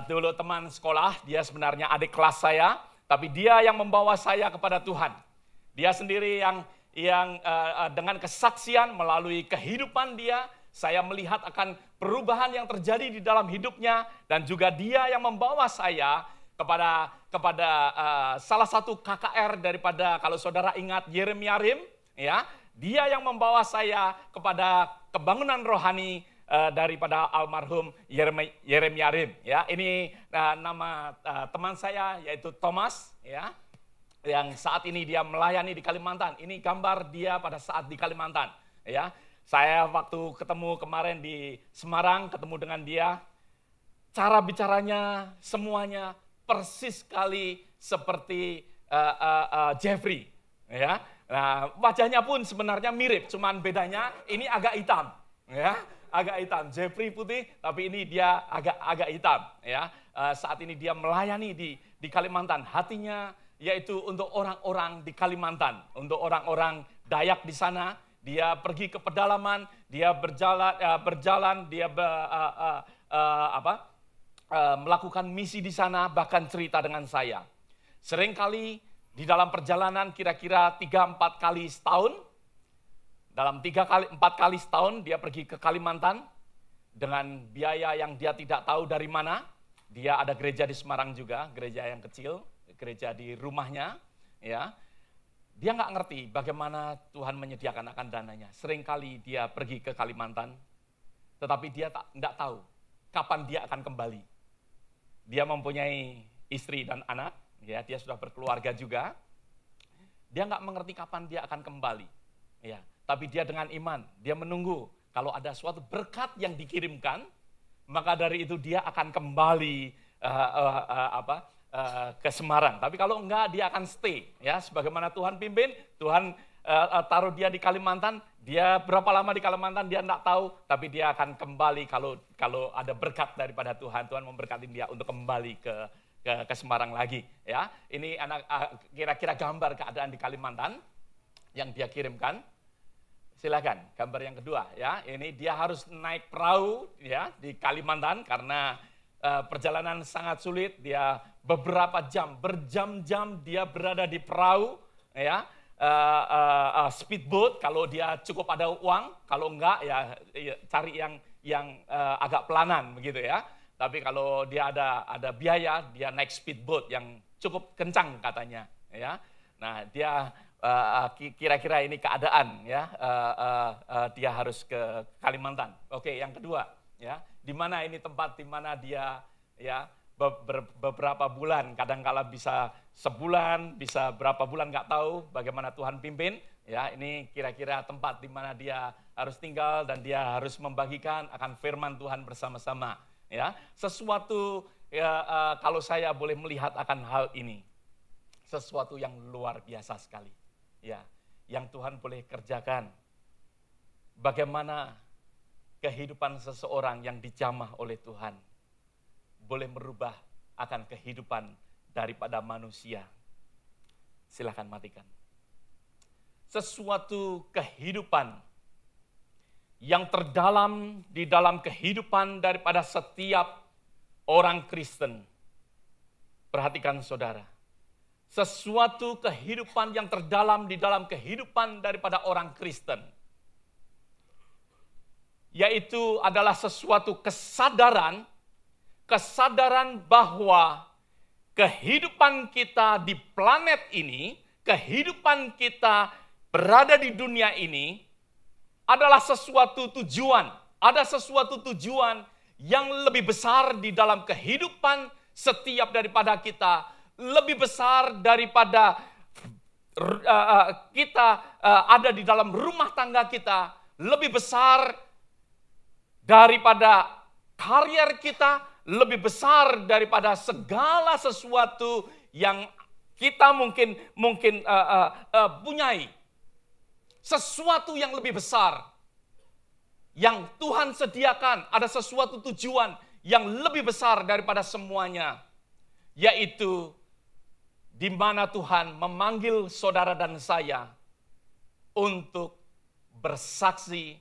dulu teman sekolah, dia sebenarnya adik kelas saya, tapi dia yang membawa saya kepada Tuhan. Dia sendiri yang dengan kesaksian melalui kehidupan dia, saya melihat akan perubahan yang terjadi di dalam hidupnya, dan juga dia yang membawa saya kepada salah satu KKR daripada, kalau saudara ingat, Yeremiarim, ya, dia yang membawa saya kepada kebangunan rohani daripada almarhum Yeremiarim. Ya, ini nama teman saya yaitu Thomas, ya, yang saat ini dia melayani di Kalimantan. Ini gambar dia pada saat di Kalimantan. Ya, saya waktu ketemu kemarin di Semarang, ketemu dengan dia, cara bicaranya semuanya persis sekali seperti Jeffrey. Ya, nah, wajahnya pun sebenarnya mirip, cuman bedanya ini agak hitam. Ya, agak hitam. Jeffrey putih, tapi ini dia agak hitam. Ya, saat ini dia melayani di Kalimantan. Hatinya yaitu untuk orang-orang di Kalimantan, untuk orang-orang Dayak di sana. Dia pergi ke pedalaman, dia berjalan, dia melakukan misi di sana, bahkan cerita dengan saya. Seringkali di dalam perjalanan kira-kira 3-4 kali setahun, dalam 3-4 kali setahun dia pergi ke Kalimantan dengan biaya yang dia tidak tahu dari mana. Dia ada gereja di Semarang juga, gereja yang kecil, gereja di rumahnya. Ya, dia nggak ngerti bagaimana Tuhan menyediakan akan dananya. Seringkali dia pergi ke Kalimantan, tetapi dia tidak tahu kapan dia akan kembali. Dia mempunyai istri dan anak, ya, dia sudah berkeluarga juga. Dia nggak mengerti kapan dia akan kembali. Ya, tapi dia dengan iman, dia menunggu kalau ada suatu berkat yang dikirimkan, maka dari itu dia akan kembali ke Semarang. Tapi kalau enggak, dia akan stay. Ya, sebagaimana Tuhan pimpin, Tuhan taruh dia di Kalimantan. Dia berapa lama di Kalimantan dia enggak tahu, tapi dia akan kembali kalau ada berkat daripada Tuhan. Tuhan memberkati dia untuk kembali ke Semarang lagi. Ya, ini kira-kira gambar keadaan di Kalimantan yang dia kirimkan. Silakan, gambar yang kedua, ya. Ini dia harus naik perahu, ya, di Kalimantan karena perjalanan sangat sulit. Dia beberapa jam, berjam-jam dia berada di perahu, ya, speedboat kalau dia cukup ada uang, kalau enggak ya cari yang agak pelanan begitu ya. Tapi kalau dia ada biaya, dia naik speedboat yang cukup kencang katanya, ya. Nah, dia kira-kira ini keadaan, ya, dia harus ke Kalimantan. Oke, yang kedua, ya, di mana ini tempat di mana dia, ya, beberapa bulan, kadang-kala bisa sebulan, bisa berapa bulan nggak tahu bagaimana Tuhan pimpin. Ya, ini kira-kira tempat di mana dia harus tinggal dan dia harus membagikan akan firman Tuhan bersama-sama. Ya, sesuatu, ya, kalau saya boleh melihat akan hal ini, sesuatu yang luar biasa sekali. Ya, yang Tuhan boleh kerjakan. Bagaimana kehidupan seseorang yang dijamah oleh Tuhan boleh merubah akan kehidupan daripada manusia. Silakan matikan. Sesuatu kehidupan yang terdalam di dalam kehidupan daripada setiap orang Kristen. Perhatikan saudara. Sesuatu kehidupan yang terdalam di dalam kehidupan daripada orang Kristen. Yaitu adalah sesuatu kesadaran bahwa kehidupan kita di planet ini, kehidupan kita berada di dunia ini, adalah sesuatu tujuan. Ada sesuatu tujuan yang lebih besar di dalam kehidupan setiap daripada kita, lebih besar daripada kita ada di dalam rumah tangga kita, lebih besar daripada karier kita, lebih besar daripada segala sesuatu yang kita mungkin punyai. Sesuatu yang lebih besar yang Tuhan sediakan, ada sesuatu tujuan yang lebih besar daripada semuanya, yaitu di mana Tuhan memanggil saudara dan saya untuk bersaksi,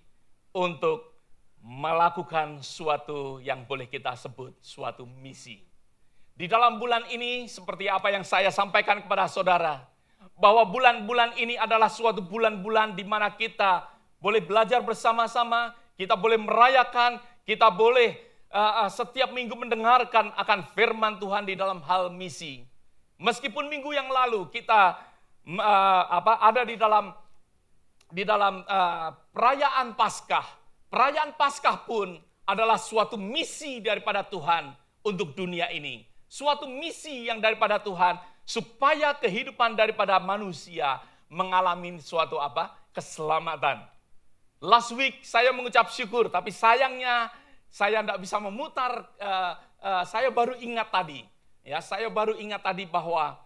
untuk melakukan suatu yang boleh kita sebut suatu misi. Di dalam bulan ini, seperti apa yang saya sampaikan kepada saudara, bahwa bulan-bulan ini adalah suatu bulan-bulan di mana kita boleh belajar bersama-sama, kita boleh merayakan, kita boleh setiap minggu mendengarkan akan firman Tuhan di dalam hal misi. Meskipun minggu yang lalu kita ada di dalam perayaan Paskah. Perayaan Paskah pun adalah suatu misi daripada Tuhan untuk dunia ini. Suatu misi yang daripada Tuhan supaya kehidupan daripada manusia mengalami suatu keselamatan. Last week saya mengucap syukur, tapi sayangnya saya tidak bisa memutar. Saya baru ingat tadi, saya baru ingat tadi bahwa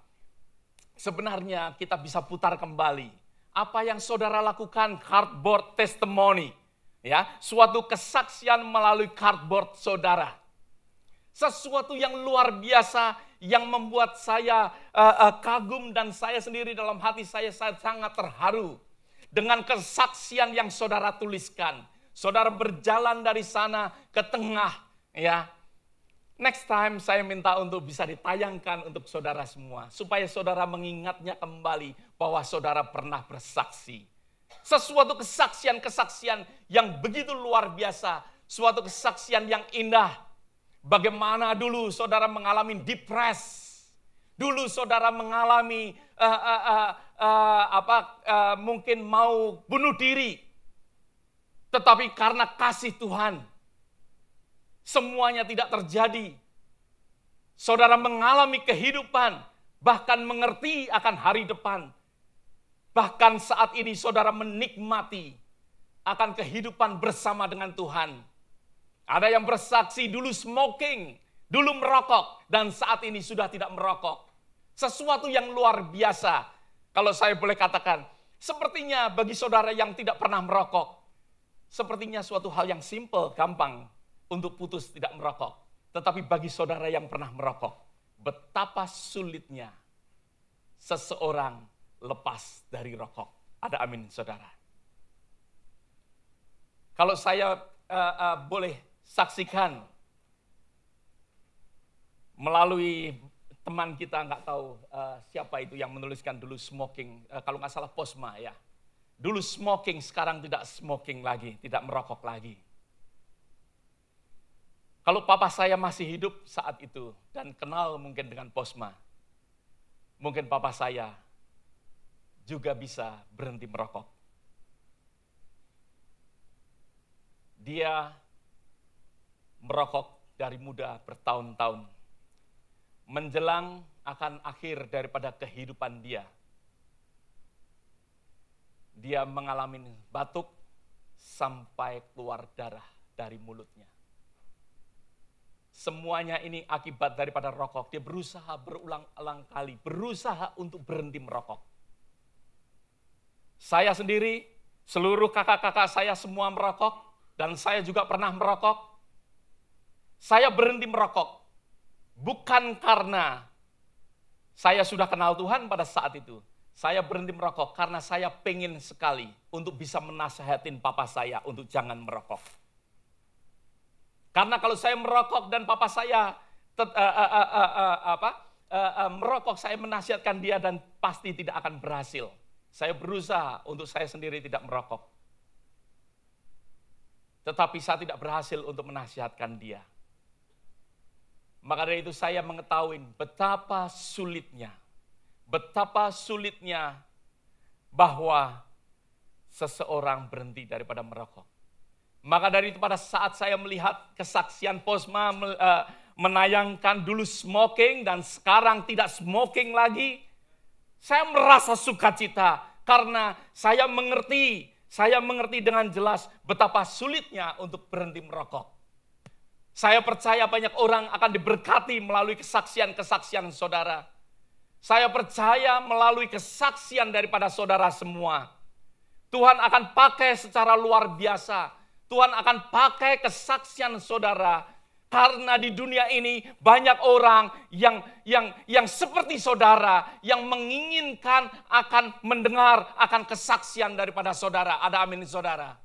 sebenarnya kita bisa putar kembali apa yang saudara lakukan, cardboard testimony, suatu kesaksian melalui cardboard saudara. Sesuatu yang luar biasa yang membuat saya kagum dan saya sendiri dalam hati saya sangat terharu dengan kesaksian yang saudara tuliskan. Saudara berjalan dari sana ke tengah, Next time saya minta untuk bisa ditayangkan untuk saudara semua supaya saudara mengingatnya kembali bahwa saudara pernah bersaksi. Sesuatu kesaksian yang begitu luar biasa, suatu kesaksian yang indah. Bagaimana dulu saudara mengalami depres, dulu saudara mengalami mungkin mau bunuh diri, tetapi karena kasih Tuhan semuanya tidak terjadi. Saudara mengalami kehidupan, bahkan mengerti akan hari depan. Bahkan saat ini saudara menikmati akan kehidupan bersama dengan Tuhan. Ada yang bersaksi dulu smoking, dulu merokok, dan saat ini sudah tidak merokok. Sesuatu yang luar biasa, kalau saya boleh katakan. Sepertinya bagi saudara yang tidak pernah merokok, sepertinya suatu hal yang simple, gampang untuk putus tidak merokok. Tetapi bagi saudara yang pernah merokok, betapa sulitnya seseorang lepas dari rokok. Ada amin saudara. Kalau saya boleh saksikan melalui teman kita, nggak tahu siapa itu yang menuliskan dulu smoking, kalau nggak salah Posma ya. Dulu smoking, sekarang tidak smoking lagi, tidak merokok lagi. Kalau papa saya masih hidup saat itu dan kenal mungkin dengan Posma, mungkin papa saya juga bisa berhenti merokok. Dia merokok dari muda bertahun-tahun. Menjelang akan akhir daripada kehidupan dia. Dia mengalami batuk sampai keluar darah dari mulutnya. Semuanya ini akibat daripada rokok. Dia berusaha berulang-ulang kali, berusaha untuk berhenti merokok. Saya sendiri, seluruh kakak-kakak saya semua merokok, dan saya juga pernah merokok. Saya berhenti merokok, bukan karena saya sudah kenal Tuhan pada saat itu. Saya berhenti merokok karena saya pengen sekali untuk bisa menasihatin papa saya untuk jangan merokok. Karena kalau saya merokok dan papa saya merokok, saya menasihatkan dia dan pasti tidak akan berhasil. Saya berusaha untuk saya sendiri tidak merokok. Tetapi saya tidak berhasil untuk menasihatkan dia. Maka dari itu saya mengetahui betapa sulitnya bahwa seseorang berhenti daripada merokok. Maka dari itu pada saat saya melihat kesaksian Posma menayangkan dulu smoking dan sekarang tidak smoking lagi, saya merasa sukacita karena saya mengerti dengan jelas betapa sulitnya untuk berhenti merokok. Saya percaya banyak orang akan diberkati melalui kesaksian-kesaksian saudara. Saya percaya melalui kesaksian daripada saudara semua. Tuhan akan pakai secara luar biasa. Tuhan akan pakai kesaksian saudara. Karena di dunia ini banyak orang yang seperti saudara. Yang menginginkan akan mendengar akan kesaksian daripada saudara. Ada amin saudara.